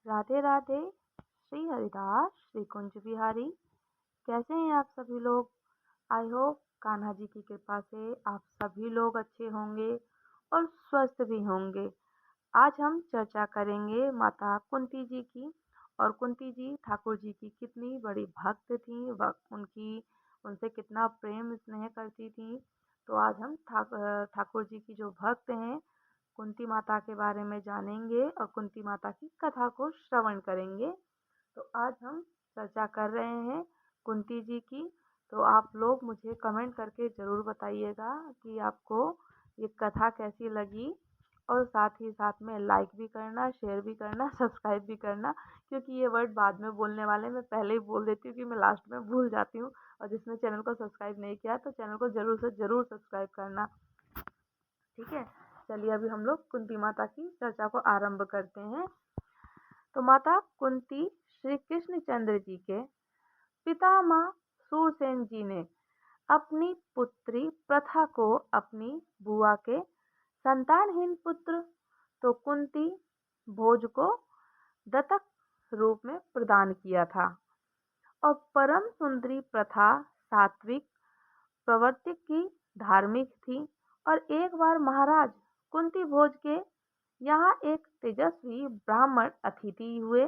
राधे राधे। श्री हरिदास श्री कुंज बिहारी। कैसे हैं आप सभी लोग? आई होप कान्हा जी की कृपा से आप सभी लोग अच्छे होंगे और स्वस्थ भी होंगे। आज हम चर्चा करेंगे माता कुंती जी की। और कुंती जी ठाकुर जी की कितनी बड़ी भक्त थी, उनकी उनसे कितना प्रेम स्नेह करती थी। तो आज हम ठाकुर जी की जो भक्त हैं कुंती माता के बारे में जानेंगे और कुंती माता की कथा को श्रवण करेंगे। तो आज हम चर्चा कर रहे हैं कुंती जी की। तो आप लोग मुझे कमेंट करके ज़रूर बताइएगा कि आपको ये कथा कैसी लगी। और साथ ही साथ में लाइक भी करना, शेयर भी करना, सब्सक्राइब भी करना, क्योंकि ये वर्ड बाद में बोलने वाले मैं पहले ही बोल देती हूँ कि मैं लास्ट में भूल जाती हूँ। और जिसने चैनल को सब्सक्राइब नहीं किया तो चैनल को ज़रूर से ज़रूर सब्सक्राइब करना। ठीक है, चलिए अभी हम लोग कुंती माता की चर्चा को आरंभ करते हैं। तो माता कुंती श्री कृष्ण चंद्र जी के पितामह सूरसेन जी ने अपनी पुत्री प्रथा को अपनी बुआ के संतानहीन पुत्र तो कुंती भोज को दत्तक रूप में प्रदान किया था। और परम सुंदरी प्रथा सात्विक प्रवृत्ति की धार्मिक थी। और एक बार महाराज कुंती भोज के यहाँ एक तेजस्वी ब्राह्मण अतिथि हुए।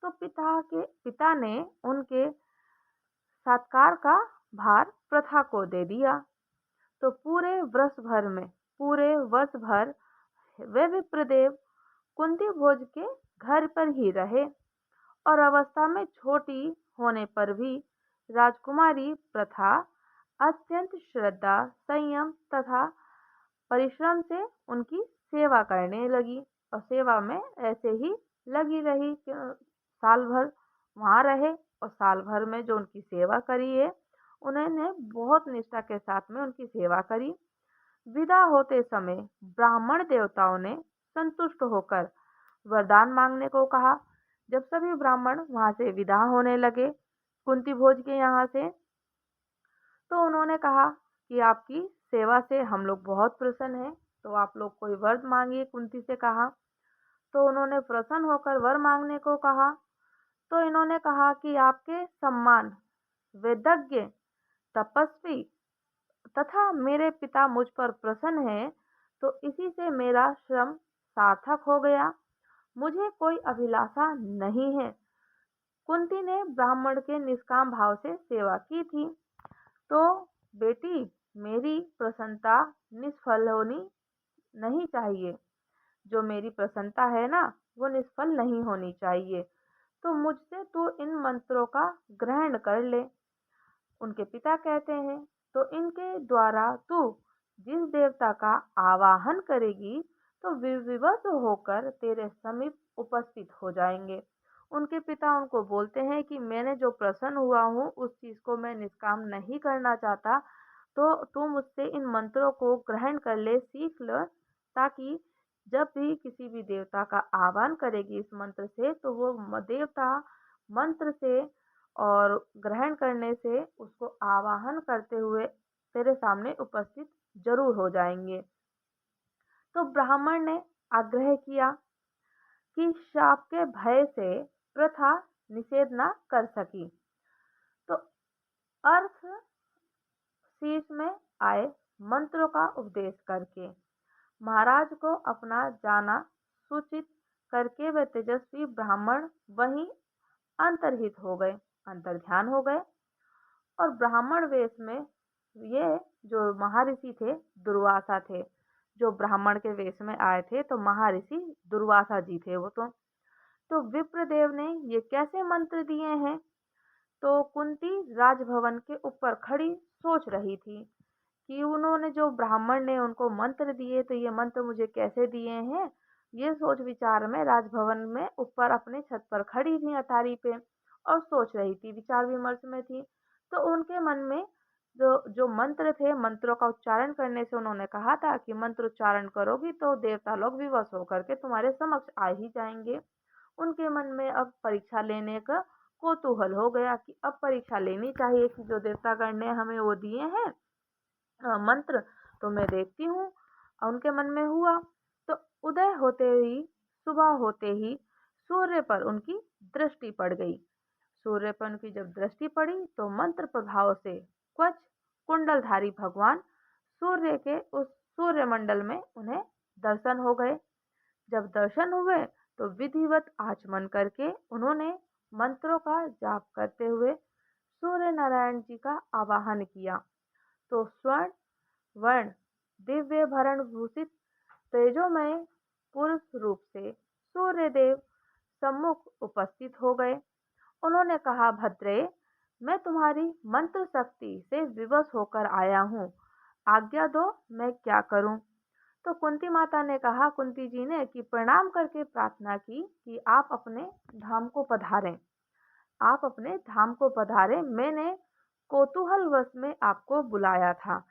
तो पिता ने उनके सत्कार का भार प्रथा को दे दिया। तो पूरे वर्ष भर वे विप्रदेव कुंती भोज के घर पर ही रहे। और अवस्था में छोटी होने पर भी राजकुमारी प्रथा अत्यंत श्रद्धा, संयम तथा परिश्रम से उनकी सेवा करने लगी। और सेवा में ऐसे ही लगी रही कि साल भर वहाँ रहे। और साल भर में जो उनकी सेवा करी है उन्होंने बहुत निष्ठा के साथ में उनकी सेवा करी। विदा होते समय ब्राह्मण देवताओं ने संतुष्ट होकर वरदान मांगने को कहा। जब सभी ब्राह्मण वहां से विदा होने लगे कुंती भोज के यहाँ से, तो उन्होंने कहा कि आपकी सेवा से हम लोग बहुत प्रसन्न हैं, तो आप लोग कोई वर मांगिए। कुंती से कहा तो उन्होंने प्रसन्न होकर वर मांगने को कहा। तो इन्होंने कहा कि आपके सम्मान, वेदज्ञ, तपस्वी तथा मेरे पिता मुझ पर प्रसन्न हैं, तो इसी से मेरा श्रम सार्थक हो गया। मुझे कोई अभिलाषा नहीं है। कुंती ने ब्राह्मण के निष्काम भाव से सेवा की थी। तो बेटी, मेरी प्रसन्नता निष्फल होनी नहीं चाहिए। जो मेरी प्रसन्नता है ना, वो निष्फल नहीं होनी चाहिए। तो मुझसे तू इन मंत्रों का ग्रहण कर ले। उनके पिता कहते हैं, तो इनके द्वारा तू जिस देवता का आवाहन करेगी तो विवश होकर तेरे समीप उपस्थित हो जाएंगे। उनके पिता उनको बोलते हैं कि मैंने जो प्रसन्न हुआ हूँ उस चीज को मैं निष्काम नहीं करना चाहता, तो तू मुझसे इन मंत्रों को ग्रहण कर ले, सीख ल, ताकि जब भी किसी भी देवता का आह्वान करेगी इस मंत्र से तो वो देवता मंत्र से और ग्रहण करने से उसको आवाहन करते हुए तेरे सामने उपस्थित जरूर हो जाएंगे। तो ब्राह्मण ने आग्रह किया कि शाप के भय से प्रथा निषेध न कर सकी। तो अर्थ शीर्ष में आए मंत्रों का उपदेश करके महाराज को अपना जाना सूचित करके वे तेजस्वी ब्राह्मण वहीं अंतर्हित हो गए, अंतर्ध्यान हो गए। और ब्राह्मण वेश में ये जो महर्षि थे दुर्वासा थे, जो ब्राह्मण के वेश में आए थे, तो महर्षि दुर्वासा जी थे वो। तो विप्रदेव ने ये कैसे मंत्र दिए हैं? तो कुंती राजभवन के ऊपर खड़ी सोच रही थी कि उन्होंने जो ब्राह्मण ने उनको मंत्र दिए तो ये मंत्र मुझे कैसे दिए हैं। ये सोच विचार में राजभवन में ऊपर अपने छत पर खड़ी थी अटारी पे और सोच रही थी, विचार विमर्श में थी। तो उनके मन में जो जो मंत्र थे, मंत्रों का उच्चारण करने से उन्होंने कहा था कि मंत्र उच्चारण करोगी तो देवता लोग विवश होकर के तुम्हारे समक्ष आ ही जाएंगे। उनके मन में अब परीक्षा लेने का कौतूहल हो गया कि अब परीक्षा लेनी चाहिए कि जो देवतागण ने हमें वो दिए हैं मंत्र, तो मैं देखती हूँ। उनके मन में हुआ। तो उदय होते ही, सुबह होते ही सूर्य पर उनकी दृष्टि पड़ गई। सूर्य पर उनकी जब दृष्टि पड़ी तो मंत्र प्रभाव से क्वच कुंडलधारी भगवान सूर्य के उस सूर्यमंडल में उन्हें दर्शन हो गए। जब दर्शन हुए तो विधिवत आचमन करके उन्होंने मंत्रों का जाप करते हुए सूर्य नारायण जी का आवाहन किया। तो स्वर्ण वर्ण दिव्य भरण भूषित तेजोमय पुरुष रूप से सूर्य देव सम्मुख उपस्थित हो गए। उन्होंने कहा, भद्रे, मैं तुम्हारी मंत्र शक्ति से विवश होकर आया हूँ, आज्ञा दो, मैं क्या करूँ। तो कुंती माता ने कहा, कुंती जी ने कि प्रणाम करके प्रार्थना की कि आप अपने धाम को पधारें, आप अपने धाम को पधारें। मैंने कौतूहलवश में आपको बुलाया था,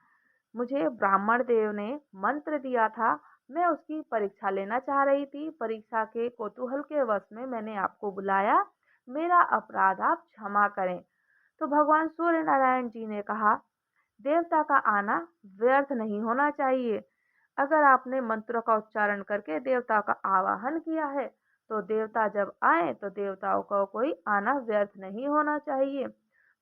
मुझे ब्राह्मण देव ने मंत्र दिया था, मैं उसकी परीक्षा लेना चाह रही थी। परीक्षा के कौतूहल के वश में मैंने आपको बुलाया, मेरा अपराध आप क्षमा करें। तो भगवान सूर्य नारायण जी ने कहा, देवता का आना व्यर्थ नहीं होना चाहिए। अगर आपने मंत्रों का उच्चारण करके देवता का आवाहन किया है तो देवता जब आए तो देवताओं का कोई आना व्यर्थ नहीं होना चाहिए।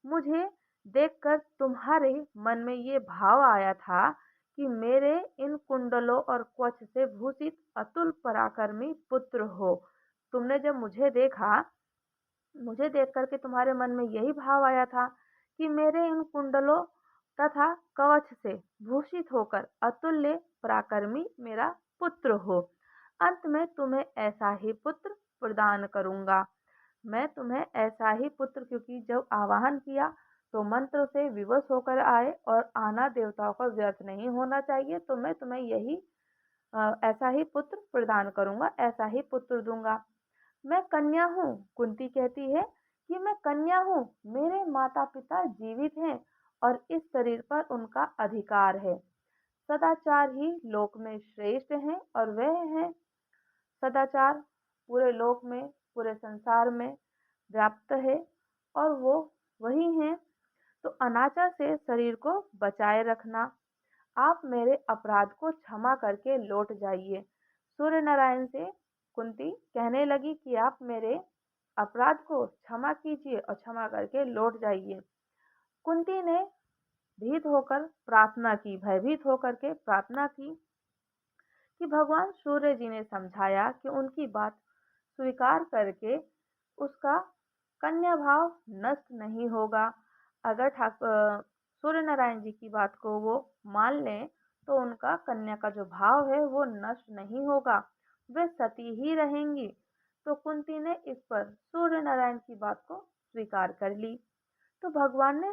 मुझे देखकर तुम्हारे मन में ये भाव आया था कि मेरे इन कुंडलों और कवच से भूषित अतुल पराक्रमी पुत्र हो। तुमने जब मुझे देख करके तुम्हारे मन में यही भाव आया था कि मेरे इन कुंडलों तथा कवच से भूषित होकर अतुल्य पराक्रमी मेरा पुत्र हो। अंत में तुम्हें ऐसा ही पुत्र प्रदान करूंगा। मैं तुम्हें ऐसा ही पुत्र, क्योंकि जब आवाहन किया तो मंत्र से विवश होकर आए और आना देवताओं का व्यर्थ नहीं होना चाहिए, तो मैं तुम्हें यही ऐसा ही पुत्र प्रदान करूंगा, ऐसा ही पुत्र दूंगा। मैं कन्या हूँ, कुंती कहती है कि मैं कन्या हूँ, मेरे माता पिता जीवित हैं और इस शरीर पर उनका अधिकार है। सदाचार ही लोक में श्रेष्ठ है और वह है सदाचार पूरे लोक में, पूरे संसार में व्याप्त है और वो वही है। तो अनाचार से शरीर को बचाए रखना। आप मेरे अपराध को क्षमा करके लौट जाइए। सूर्य नारायण से कुंती कहने लगी कि आप मेरे अपराध को क्षमा कीजिए और क्षमा करके लौट जाइए। कुंती ने भयभीत होकर के प्रार्थना की कि भगवान सूर्य जी ने समझाया कि उनकी बात स्वीकार करके उसका कन्या भाव नष्ट नहीं होगा। अगर सूर्य नारायण जी की बात को वो मान लें तो उनका कन्या का जो भाव है वो नष्ट नहीं होगा, वे सती ही रहेंगी। तो कुंती ने इस पर सूर्य नारायण की बात को स्वीकार कर ली। तो भगवान ने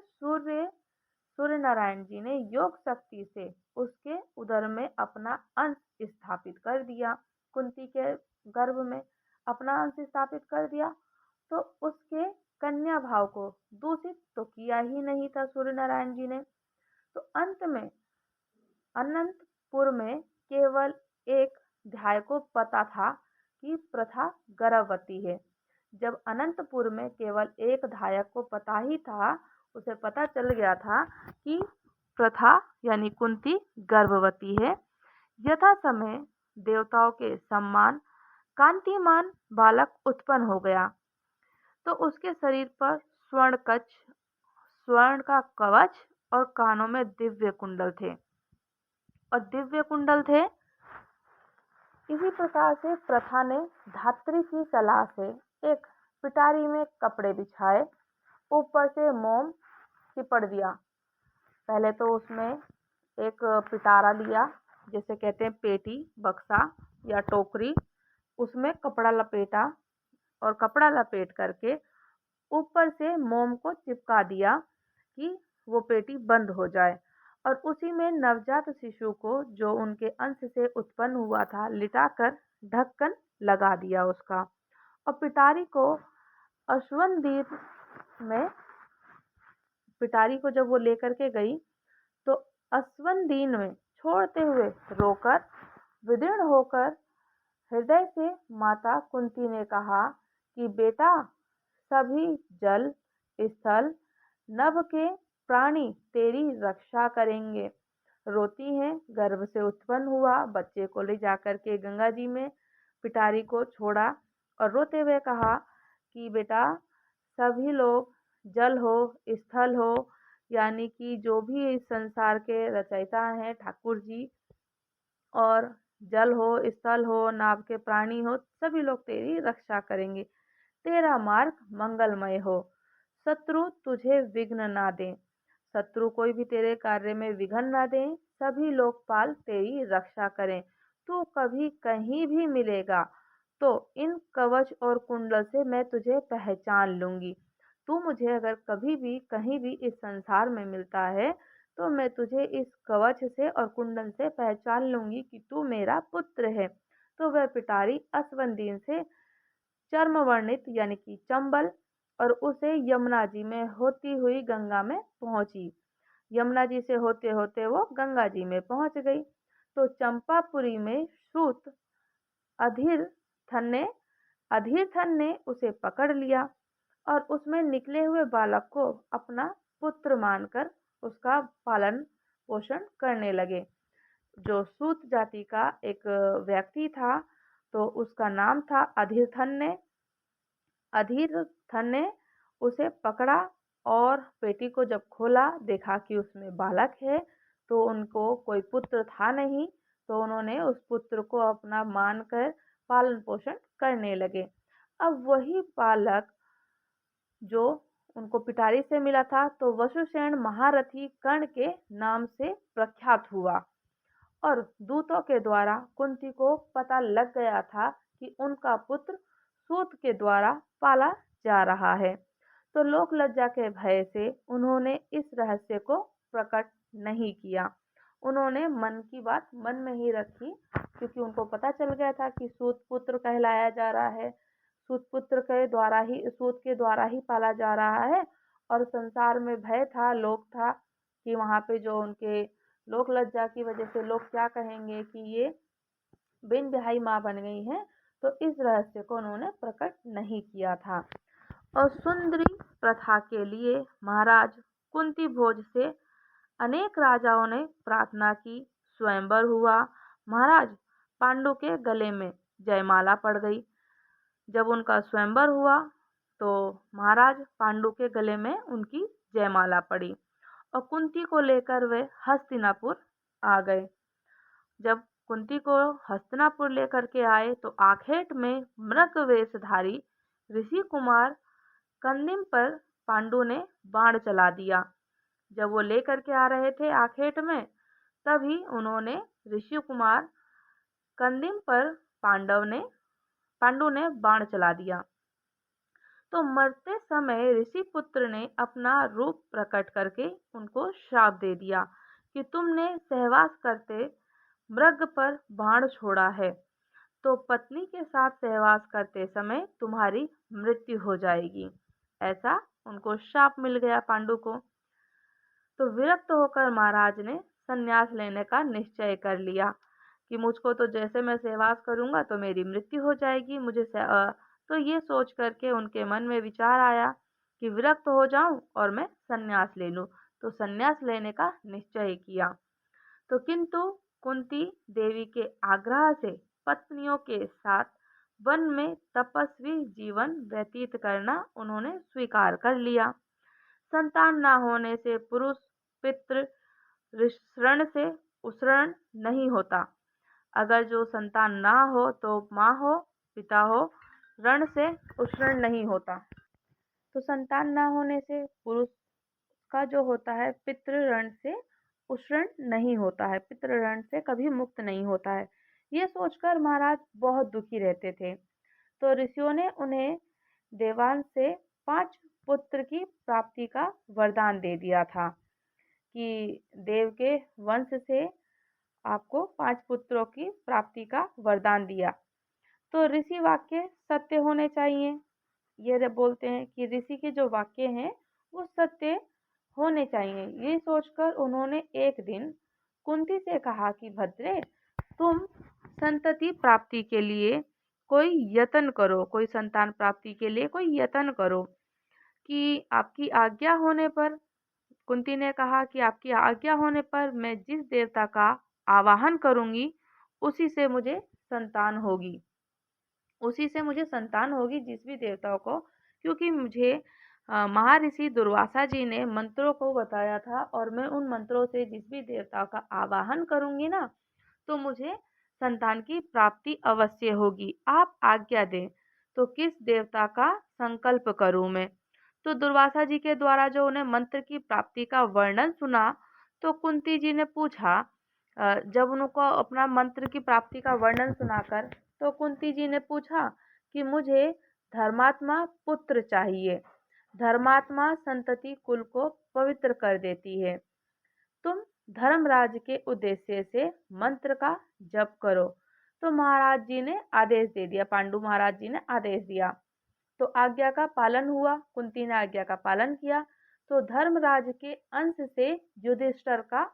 सूर्य नारायण जी ने योग शक्ति से उसके उदर में अपना अंश स्थापित कर दिया। कुंती के गर्भ में अपना अंश स्थापित कर दिया तो उसके कन्या भाव को दूषित तो किया ही नहीं था सूर्य नारायण जी ने। तो अंत में अनंतपुर में केवल एक ध्याय को पता था कि प्रथा गर्भवती है। जब अनंतपुर में केवल एक धायक को पता ही था, उसे पता चल गया था कि प्रथा यानी कुंती गर्भवती है। यथा समय देवताओं के सम्मान कांतिमान बालक उत्पन्न हो गया। तो उसके शरीर पर स्वर्ण का कवच और कानों में दिव्य कुंडल थे इसी प्रकार से प्रथा ने धात्री की सलाह से एक पिटारी में कपड़े बिछाए, ऊपर से मोम चिपड़ दिया। पहले तो उसमें एक पिटारा लिया, जैसे कहते हैं पेटी, बक्सा या टोकरी, उसमें कपड़ा लपेटा और कपड़ा लपेट करके ऊपर से मोम को चिपका दिया कि वो पेटी बंद हो जाए और उसी में नवजात शिशु को, जो उनके अंश से उत्पन्न हुआ था, लिटाकर ढक्कन लगा दिया उसका। और में पिटारी को जब वो लेकर के गई तो अश्वदीन में छोड़ते हुए रोकर विदीर्ण होकर हृदय से माता कुंती ने कहा कि बेटा, सभी जल, स्थल, नभ के प्राणी तेरी रक्षा करेंगे। रोती हैं, गर्भ से उत्पन्न हुआ बच्चे को ले जाकर के गंगा जी में पिटारी को छोड़ा और रोते हुए कहा कि बेटा, सभी लोग, जल हो, स्थल हो, यानी कि जो भी इस संसार के रचयिता हैं ठाकुर जी, और जल हो, स्थल हो, नाव के प्राणी हो, सभी लोग तेरी रक्षा करेंगे। तेरा मार्ग मंगलमय हो, शत्रु तुझे विघ्न ना दें, शत्रु कोई भी तेरे कार्य में विघ्न ना दें, सभी लोकपाल तेरी रक्षा करें। तू कभी कहीं भी मिलेगा तो इन कवच और कुंडल से मैं तुझे पहचान लूंगी। तू मुझे अगर कभी भी कहीं भी इस संसार में मिलता है तो मैं तुझे इस कवच से और कुंडल से पहचान लूंगी कि तू मेरा पुत्र है। तो वह पिटारी असवंदीन से चर्म वर्णित यानी कि चंबल और उसे यमुना जी में होती हुई गंगा में पहुंची। यमुना जी से होते होते वो गंगा जी में पहुंच गई। तो चंपापुरी में सूत अधीर थन ने अधीर थन ने उसे पकड़ लिया और उसमें निकले हुए बालक को अपना पुत्र मानकर उसका पालन पोषण करने लगे। जो सूत जाति का एक व्यक्ति था, तो उसका नाम था अधीर थन ने उसे पकड़ा और पेटी को जब खोला, देखा कि उसमें बालक है, तो उनको कोई पुत्र था नहीं, तो उन्होंने उस पुत्र को अपना मानकर पालन पोषण करने लगे। अब वही बालक जो उनको पिटारी से मिला था, तो वसुसेन महारथी कर्ण के नाम से प्रख्यात हुआ और दूतों के द्वारा कुंती को पता लग गया था कि उनका पुत्र सूत के द्वारा पाला जा रहा है। तो लोक लज्जा के भय से उन्होंने इस रहस्य को प्रकट नहीं किया। उन्होंने मन की बात मन में ही रखी, क्योंकि उनको पता चल गया था कि सूत पुत्र कहलाया जा रहा है, सूत के द्वारा ही पाला जा रहा है। और संसार में भय था, लोक था कि वहां पे जो उनके लोक लज्जा की वजह से लोग क्या कहेंगे कि ये बिन ब्याही माँ बन गई हैं, तो इस रहस्य को उन्होंने प्रकट नहीं किया था। और सुंदरी प्रथा के लिए महाराज कुंती भोज से अनेक राजाओं ने प्रार्थना की, स्वयंवर हुआ। महाराज पांडु के गले में जयमाला पड़ गई। जब उनका स्वयंवर हुआ तो महाराज पांडु के गले में उनकी जयमाला पड़ी और कुंती को लेकर वे हस्तिनापुर आ गए। जब कुंती को हस्तिनापुर लेकर के आए तो आखेट में मृग वेशधारी ऋषि कुमार कंदिम पर पांडु ने बाण चला दिया। जब वो लेकर के आ रहे थे आखेट में, तभी उन्होंने ऋषि कुमार कंदिम पर पांडु ने बाण चला दिया। तो मरते समय ऋषि पुत्र ने अपना रूप प्रकट करके उनको श्राप दे दिया कि तुमने सहवास करते मृग पर बाण छोड़ा है, तो पत्नी के साथ सहवास करते समय तुम्हारी मृत्यु हो जाएगी। ऐसा उनको श्राप मिल गया पांडु को। तो विरक्त होकर महाराज ने संन्यास लेने का निश्चय कर लिया कि मुझको तो जैसे मैं सहवास करूंगा तो मेरी मृत्यु हो जाएगी। तो ये सोच करके उनके मन में विचार आया कि विरक्त हो जाऊं और मैं संन्यास ले लूं। तो संन्यास लेने का निश्चय किया। तो किंतु कुंती देवी के आग्रह से पत्नियों के साथ वन में तपस्वी जीवन व्यतीत करना उन्होंने स्वीकार कर लिया। संतान न होने से पुरुष पितृ ऋण से उसरण नहीं होता। अगर जो संतान ना हो तो माँ हो, पिता हो, ऋण से उसरण नहीं होता। तो संतान ना होने से पुरुष का जो होता है पितृ ऋण से उसरण नहीं होता है, पितृ ऋण से कभी मुक्त नहीं होता है। ये सोचकर महाराज बहुत दुखी रहते थे। तो ऋषियों ने उन्हें देवांश से 5 पुत्र की प्राप्ति का वरदान दे दिया था कि देव के वंश से आपको 5 पुत्रों की प्राप्ति का वरदान दिया। तो ऋषि वाक्य सत्य होने चाहिए। ये बोलते हैं कि ऋषि के जो वाक्य हैं वो सत्य होने चाहिए। ये सोचकर उन्होंने एक दिन कुंती से कहा कि भद्रे, तुम संतति प्राप्ति के लिए कोई यत्न करो, कोई संतान प्राप्ति के लिए कोई यत्न करो कि आपकी आज्ञा होने पर। कुंती ने कहा कि आपकी आज्ञा होने पर मैं जिस देवता का आवाहन करूंगी उसी से मुझे संतान होगी, उसी से मुझे संतान होगी जिस भी देवता को, क्योंकि मुझे महर्षि दुर्वासा जी ने मंत्रों को बताया था और मैं उन मंत्रों से जिस भी देवता का आवाहन करूँगी ना, तो मुझे संतान की प्राप्ति अवश्य होगी। आप आज्ञा दें, तो किस देवता का संकल्प करूँ मैं? तो दुर्वासा जी के द्वारा जो उन्हें मंत्र की प्राप्ति का वर्णन सुना, तो कुंती जी ने पूछा जब उनको अपना मंत्र की प्राप्ति का वर्णन सुनाकर, तो कुंती जी ने पूछा कि मुझे धर्मात्मा पुत्र चाहिए। धर्मात्मा संतति कुल को पवित्र कर देती है। तुम धर्मराज के उद्देश्य से मंत्र का जप करो। तो महाराज जी ने आदेश दे दिया, पांडु महाराज जी ने आदेश दिया। तो आज्ञा का पालन हुआ, कुंती ने आज्ञा का पालन किया। तो धर्मराज के अंश से युधिष्ठिर का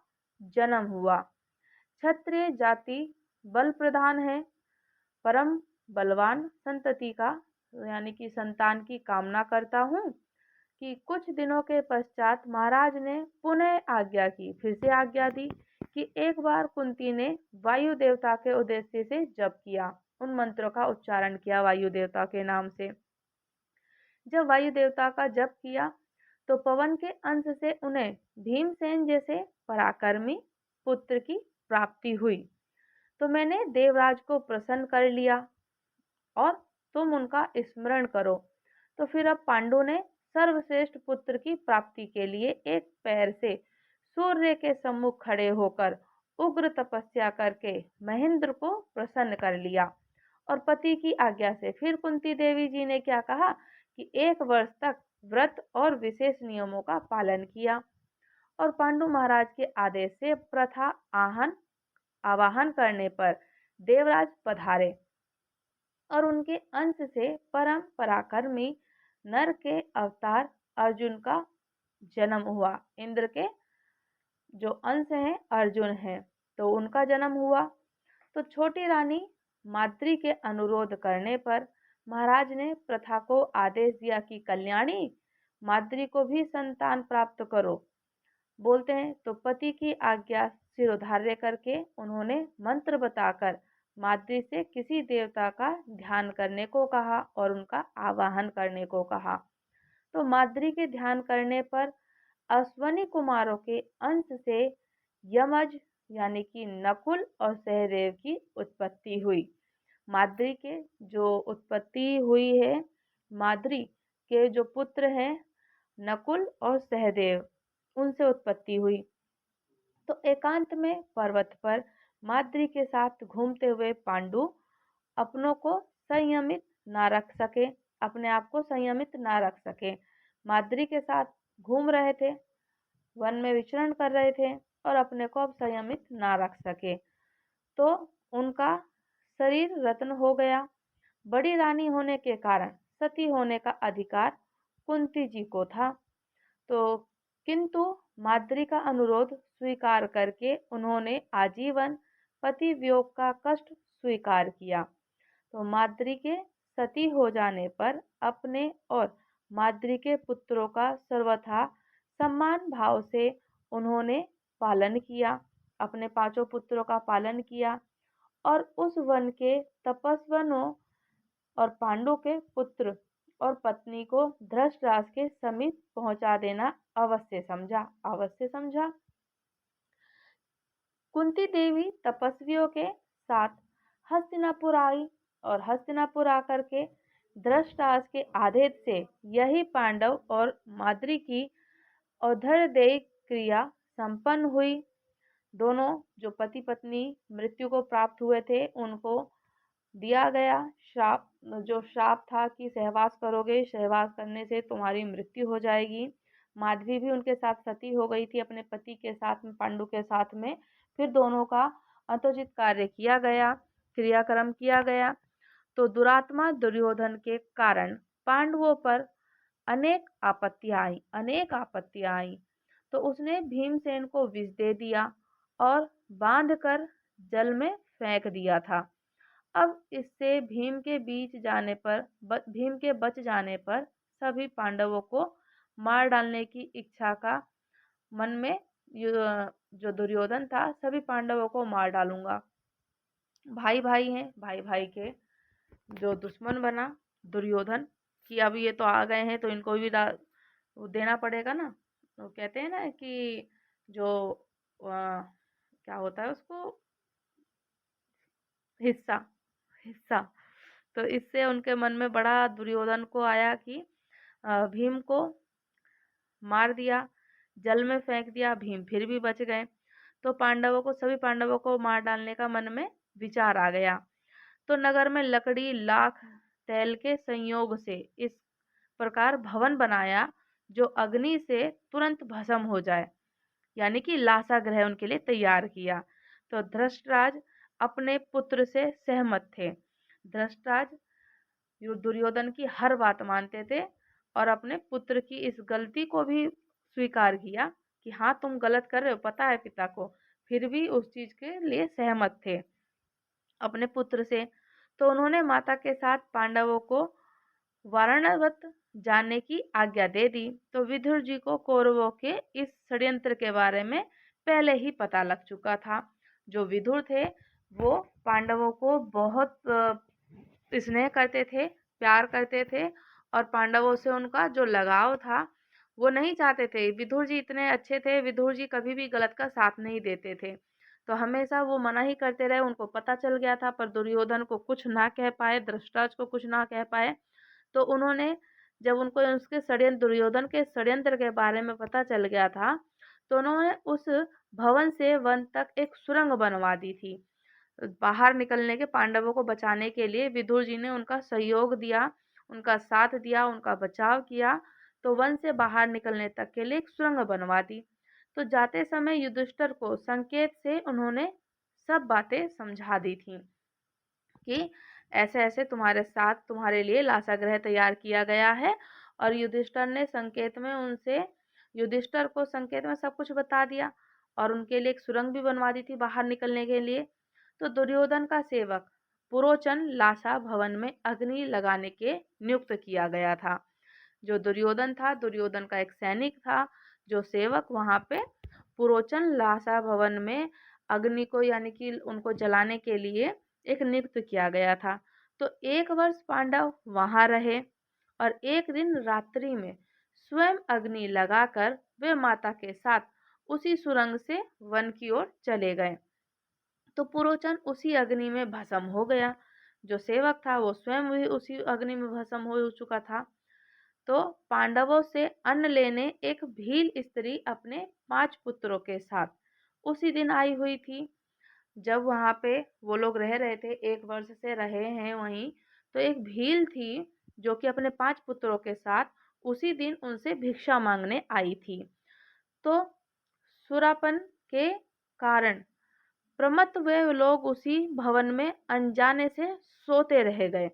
जन्म हुआ। क्षत्रिय जाति बल प्रधान है, परम बलवान संतति का यानी कि संतान की कामना करता हूँ कि कुछ दिनों के पश्चात महाराज ने पुनः आज्ञा की, फिर से आज्ञा दी कि एक बार कुंती ने वायु देवता के उद्देश्य से जप किया, उन मंत्रों का उच्चारण किया वायु देवता के नाम से। जब वायु देवता का जप किया, तो पवन के अंश से उन्हें भीमसेन जैसे पराक्रमी पुत्र की प्राप्ति हुई। तो मैंने देवराज को प्रसन्न कर लिया और तुम उनका स्मरण करो। तो फिर अब पांडु ने सर्वश्रेष्ठ पुत्र की प्राप्ति के लिए एक पैर से सूर्य के सम्मुख खड़े होकर उग्र तपस्या करके महेंद्र को प्रसन्न कर लिया। और पति की आज्ञा से फिर कुंती देवी जी ने क्या कहा कि 1 वर्ष तक व्रत और विशेष नियमों का पालन किया। और पांडु महाराज के आदेश से प्रथा आवाहन करने पर देवराज पधारे और उनके अंश से परम पराक्रमी नर के अवतार अर्जुन का जन्म हुआ। इंद्र के जो अंश हैं अर्जुन हैं, तो उनका जन्म हुआ। तो छोटी रानी माद्री के अनुरोध करने पर महाराज ने प्रथा को आदेश दिया कि कल्याणी, माद्री को भी संतान प्राप्त करो। बोलते हैं तो पति की आज्ञा सिरोधार्य करके उन्होंने मंत्र बताकर माद्री से किसी देवता का ध्यान करने को कहा और उनका आवाहन करने को कहा। तो माद्री के ध्यान करने पर अश्वनी कुमारों के अंश से यमज यानी कि नकुल और सहदेव की उत्पत्ति हुई। माद्री के जो उत्पत्ति हुई है, माद्री के जो पुत्र हैं नकुल और सहदेव, उनसे उत्पत्ति हुई। तो एकांत में पर्वत पर माद्री के साथ घूमते हुए पांडु अपनों को संयमित ना रख सके, अपने आप को संयमित ना रख सके। माद्री के साथ घूम रहे थे, वन में विचरण कर रहे थे और अपने को अब संयमित ना रख सके, तो उनका शरीर रत्न हो गया। बड़ी रानी होने के कारण सती होने का अधिकार कुंती जी को था। तो किंतु माद्री का अनुरोध स्वीकार करके उन्होंने आजीवन पति वियोग का कष्ट स्वीकार किया। तो माद्री के सती हो जाने पर अपने और माद्री के पुत्रों का सर्वथा सम्मान भाव से उन्होंने पालन किया, अपने 5 पुत्रों का पालन किया और उस वन के तपस्वनों और पांडु के पुत्र और पत्नी को धृतराष्ट्र के समीप पहुंचा देना अवश्य समझा। कुंती देवी तपस्वियों के साथ हस्तिनापुर आई और हस्तिनापुर आकर के धृतराष्ट्र के आदेश से यही पांडव और माद्री की औधर्यदेह क्रिया संपन्न हुई। दोनों जो पति पत्नी मृत्यु को प्राप्त हुए थे, उनको दिया गया श्राप, जो श्राप था कि सहवास करोगे, सहवास करने से तुम्हारी मृत्यु हो जाएगी। माधवी भी उनके साथ सती हो गई थी अपने पति के साथ में, पांडु के साथ में। फिर दोनों का अतोचित कार्य किया गया, क्रियाक्रम किया गया। तो दुरात्मा दुर्योधन के कारण पांडवों पर अनेक आपत्तियां आई। तो उसने भीमसेन को विष दे दिया और बांधकर जल में फेंक दिया था। अब इससे भीम के बच जाने पर सभी पांडवों को मार डालने की इच्छा का मन में जो दुर्योधन था, सभी पांडवों को मार डालूंगा, भाई भाई हैं, भाई भाई के जो दुश्मन बना दुर्योधन कि अब ये तो आ गए हैं तो इनको भी वो देना पड़ेगा ना। तो कहते हैं ना कि जो क्या होता है उसको, हिस्सा, हिस्सा। तो इससे उनके मन में बड़ा दुर्योधन को आया कि भीम को मार दिया, जल में फेंक दिया, भीम फिर भी बच गए। तो सभी पांडवों को मार डालने का मन में विचार आ गया। तो नगर में लकड़ी लाख तेल के संयोग से इस प्रकार भवन बनाया जो अग्नि से तुरंत भस्म हो जाए, यानी कि लासाग्रह उनके लिए तैयार किया। तो धृतराज अपने पुत्र से सहमत थे। धृतराज दुर्योधन की हर बात मानते थे और अपने पुत्र की इस गलती को भी स्वीकार किया कि हाँ तुम गलत कर रहे हो, पता है पिता को, फिर भी उस चीज के लिए सहमत थे अपने पुत्र से। तो उन्होंने माता के साथ पांडवों को वाराणवत जाने की आज्ञा दे दी। तो विदुर जी को कौरवों के इस षड्यंत्र के बारे में पहले ही पता लग चुका था। जो विदुर थे वो पांडवों को बहुत स्नेह करते थे, प्यार करते थे और पांडवों से उनका जो लगाव था वो नहीं चाहते थे। विदुर जी इतने अच्छे थे, विदुर जी कभी भी गलत का साथ नहीं देते थे, तो हमेशा वो मना ही करते रहे। उनको पता चल गया था पर दुर्योधन को कुछ ना कह पाए, धृतराष्ट्र को कुछ ना कह पाए। तो उन्होंने जब उनको उसके षड्यंत्र दुर्योधन के षड्यंत्र के बारे में पता चल गया था तो उन्होंने उस भवन से वन तक एक सुरंग बनवा दी थी। बाहर निकलने के पांडवों को बचाने के लिए विदुर जी ने उनका सहयोग दिया, उनका साथ दिया, उनका बचाव किया। तो वन से बाहर निकलने तक के लिए एक सुरंग बनवा दी। तो जाते समय युधिष्ठिर को संकेत से उन्होंने सब बातें समझा दी थी कि ऐसे ऐसे तुम्हारे साथ तुम्हारे लिए लासाग्रह तैयार किया गया है। और युधिष्ठिर को संकेत में सब कुछ बता दिया और उनके लिए एक सुरंग भी बनवा दी थी बाहर निकलने के लिए। तो दुर्योधन का सेवक पुरोचन लासा भवन में अग्नि लगाने के नियुक्त किया गया था। जो दुर्योधन था, दुर्योधन का एक सैनिक था जो सेवक वहां पे पुरोचन लासा भवन में अग्नि को यानी कि उनको जलाने के लिए एक नियुक्त किया गया था। तो 1 वर्ष पांडव वहां रहे और एक दिन रात्रि में स्वयं अग्नि लगाकर वे माता के साथ उसी सुरंग से वन की ओर चले गए। तो पुरोचन उसी अग्नि में भस्म हो गया। जो सेवक था वो स्वयं भी उसी अग्नि में भस्म हो चुका था। तो पांडवों से अन्न लेने एक भील स्त्री अपने 5 पुत्रों के साथ उसी दिन आई हुई थी। जब वहां पे वो लोग रह रहे थे, 1 वर्ष से रहे हैं वहीं, तो एक भील थी जो कि अपने 5 पुत्रों के साथ उसी दिन उनसे भिक्षा मांगने आई थी। तो सुरापन के कारण प्रमत्त वे लोग उसी भवन में अनजाने से सोते रह गए।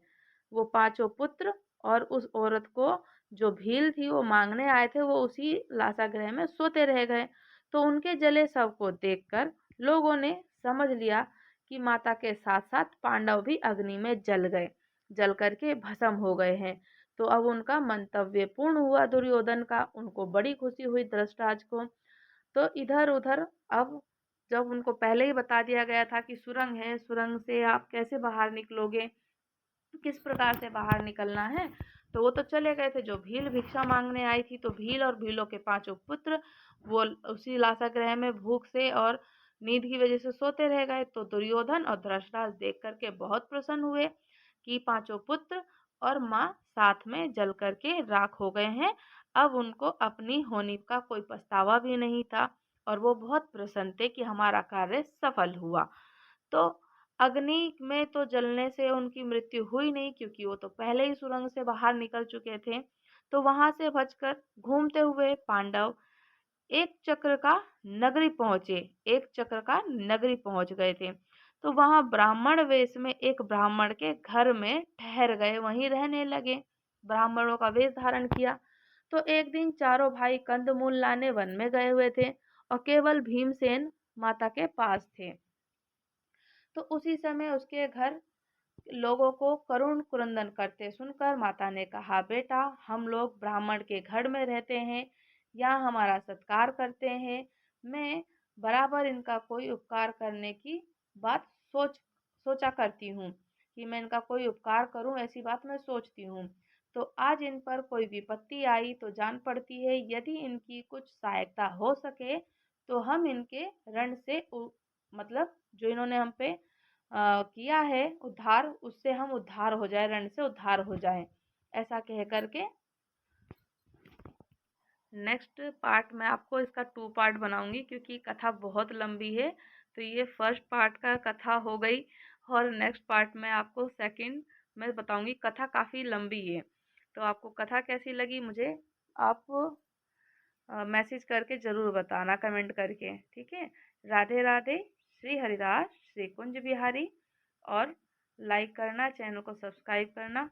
वो 5 पुत्र और उस औरत को जो भील थी वो मांगने आए थे, वो उसी लासागृह में सोते रह गए। तो उनके जले शव को देखकर लोगों ने समझ लिया कि माता के साथ साथ पांडव भी अग्नि में जल गए, जल करके भस्म हो गए हैं। तो अब उनका मंतव्य पूर्ण हुआ दुर्योधन का, उनको बड़ी खुशी हुई धृतराष्ट्र को। तो इधर उधर अब जब उनको पहले ही बता दिया गया था कि सुरंग है, सुरंग से आप कैसे बाहर निकलोगे, किस प्रकार से बाहर निकलना है, तो वो तो चले गए थे। जो भील भिक्षा मांगने आई थी तो भील और भीलों के 5 पुत्र वो उसी लासागृह में भूख से और नींद की वजह से सोते रह गए। तो दुर्योधन और धृतराष्ट्र देख करके बहुत प्रसन्न हुए कि 5 पुत्र और माँ साथ में जल करके राख हो गए हैं। अब उनको अपनी होनी का कोई पछतावा भी नहीं था और वो बहुत प्रसन्न थे कि हमारा कार्य सफल हुआ। तो अग्नि में तो जलने से उनकी मृत्यु हुई नहीं क्योंकि वो तो पहले ही सुरंग से बाहर निकल चुके थे। तो वहां से बचकर घूमते हुए पांडव एक चक्र का नगरी पहुंचे, एक चक्र का नगरी पहुंच गए थे। तो वहां ब्राह्मण वेश में एक ब्राह्मण के घर में ठहर गए, वहीं रहने लगे, ब्राह्मणों का वेश धारण किया। तो एक दिन चारों भाई कंदमूल लाने वन में गए हुए थे और केवल भीमसेन माता के पास थे। तो उसी समय उसके घर लोगों को करुण क्रंदन करते सुनकर माता ने कहा, बेटा हम लोग ब्राह्मण के घर में रहते हैं, यहाँ हमारा सत्कार करते हैं, मैं बराबर इनका कोई उपकार करने की बात सोचा करती हूँ, कि मैं इनका कोई उपकार करूं, ऐसी बात मैं सोचती हूँ। तो आज इन पर कोई विपत्ति आई तो जान पड़ती है, यदि इनकी कुछ सहायता हो सके तो हम इनके ऋण से मतलब जो इन्होंने हम पे किया है उद्धार, उससे हम उद्धार हो जाए, ऋण से उद्धार हो जाए। ऐसा कह करके नेक्स्ट पार्ट मैं आपको इसका 2 पार्ट बनाऊंगी, क्योंकि कथा बहुत लंबी है। तो ये फर्स्ट पार्ट का कथा हो गई, और नेक्स्ट पार्ट में आपको सेकंड मैं बताऊंगी। कथा काफ़ी लंबी है, तो आपको कथा कैसी लगी मुझे आप मैसेज करके ज़रूर बताना, कमेंट करके, ठीक है। राधे राधे। श्री हरिदास, श्री कुंज बिहारी। और लाइक करना, चैनल को सब्सक्राइब करना।